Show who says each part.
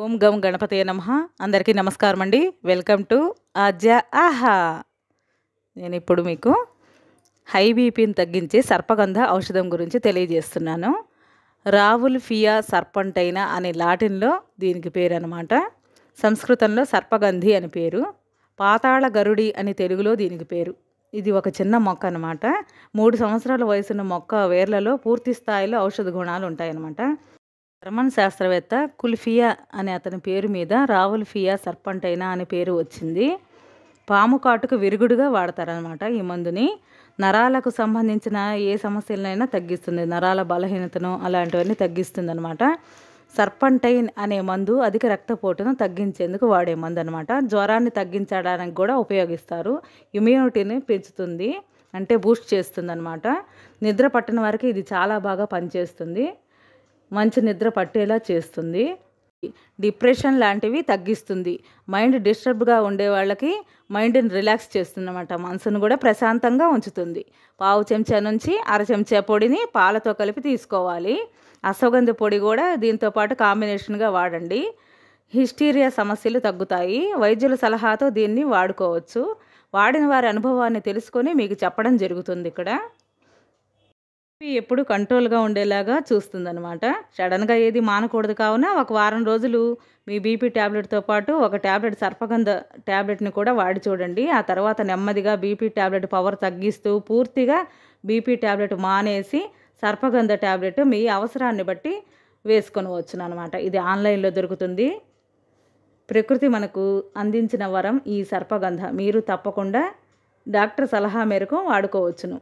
Speaker 1: ఓం గం గణపతయ నమః. అందరికీ నమస్కారం అండి. వెల్కమ్ టు ఆద్య ఆహా. నేను ఇప్పుడు మీకు హై బీపీని తగ్గించే సర్పగంధ ఔషధం గురించి తెలియజేస్తున్నాను. రావుల్ఫియా సర్పంటైనా అనే లాటిన్లో దీనికి పేరు అనమాట. సంస్కృతంలో సర్పగంధి అని పేరు. పాతాళ గరుడి అని తెలుగులో దీనికి పేరు. ఇది ఒక చిన్న మొక్క అనమాట. 3 సంవత్సరాల వయసున్న మొక్క వేర్లలో పూర్తి స్థాయిలో ఔషధ గుణాలు ఉంటాయన్నమాట. జర్మన్ శాస్త్రవేత్త కుల్ఫియా అనే అతని పేరు మీద రావుల్ఫియా సర్పంటైనా అనే పేరు వచ్చింది. పాము కాటుకు విరుగుడుగా వాడతారనమాట ఈ మందుని. నరాలకు సంబంధించిన ఏ సమస్యలనైనా తగ్గిస్తుంది. నరాల బలహీనతను అలాంటివన్నీ తగ్గిస్తుంది అనమాట. సర్పంటైన్ అనే మందు అధిక రక్తపోటును తగ్గించేందుకు వాడే మందు అనమాట. జ్వరాన్ని తగ్గించడానికి కూడా ఉపయోగిస్తారు. ఇమ్యూనిటీని పెంచుతుంది, అంటే బూస్ట్ చేస్తుంది అనమాట. నిద్ర పట్టిన వారికి ఇది చాలా బాగా పనిచేస్తుంది. మంచి నిద్ర పట్టేలా చేస్తుంది. డిప్రెషన్ లాంటివి తగ్గిస్తుంది. మైండ్ డిస్టర్బ్గా ఉండే వాళ్ళకి మైండ్ని రిలాక్స్ చేస్తుంది అన్నమాట. మనసును కూడా ప్రశాంతంగా ఉంచుతుంది. పావు చెంచా నుంచి అర చెంచా పొడిని పాలతో కలిపి తీసుకోవాలి. అశ్వగంధ పొడి కూడా దీంతో పాటు కాంబినేషన్గా వాడండి. హిస్టీరియా సమస్యలు తగ్గుతాయి. వైద్యుల సలహాతో దీన్ని వాడుకోవచ్చు. వాడిన వారి అనుభవాన్ని తెలుసుకొని మీకు చెప్పడం జరుగుతుంది. ఇక్కడ ఎప్పుడు కంట్రోల్గా ఉండేలాగా చూస్తుందన్నమాట. సడన్గా ఏది మానకూడదు. కావున ఒక వారం రోజులు మీ బీపీ ట్యాబ్లెట్తో పాటు ఒక ట్యాబ్లెట్ సర్పగంధ ట్యాబ్లెట్ని కూడా వాడి చూడండి. ఆ తర్వాత నెమ్మదిగా బీపీ ట్యాబ్లెట్ పవర్ తగ్గిస్తూ పూర్తిగా బీపీ ట్యాబ్లెట్ మానేసి సర్పగంధ ట్యాబ్లెట్ మీ అవసరాన్ని బట్టి వేసుకొనవచ్చును అనమాట. ఇది ఆన్లైన్లో దొరుకుతుంది. ప్రకృతి మనకు అందించిన వరం ఈ సర్పగంధ. మీరు తప్పకుండా డాక్టర్ సలహా మేరకు వాడుకోవచ్చును.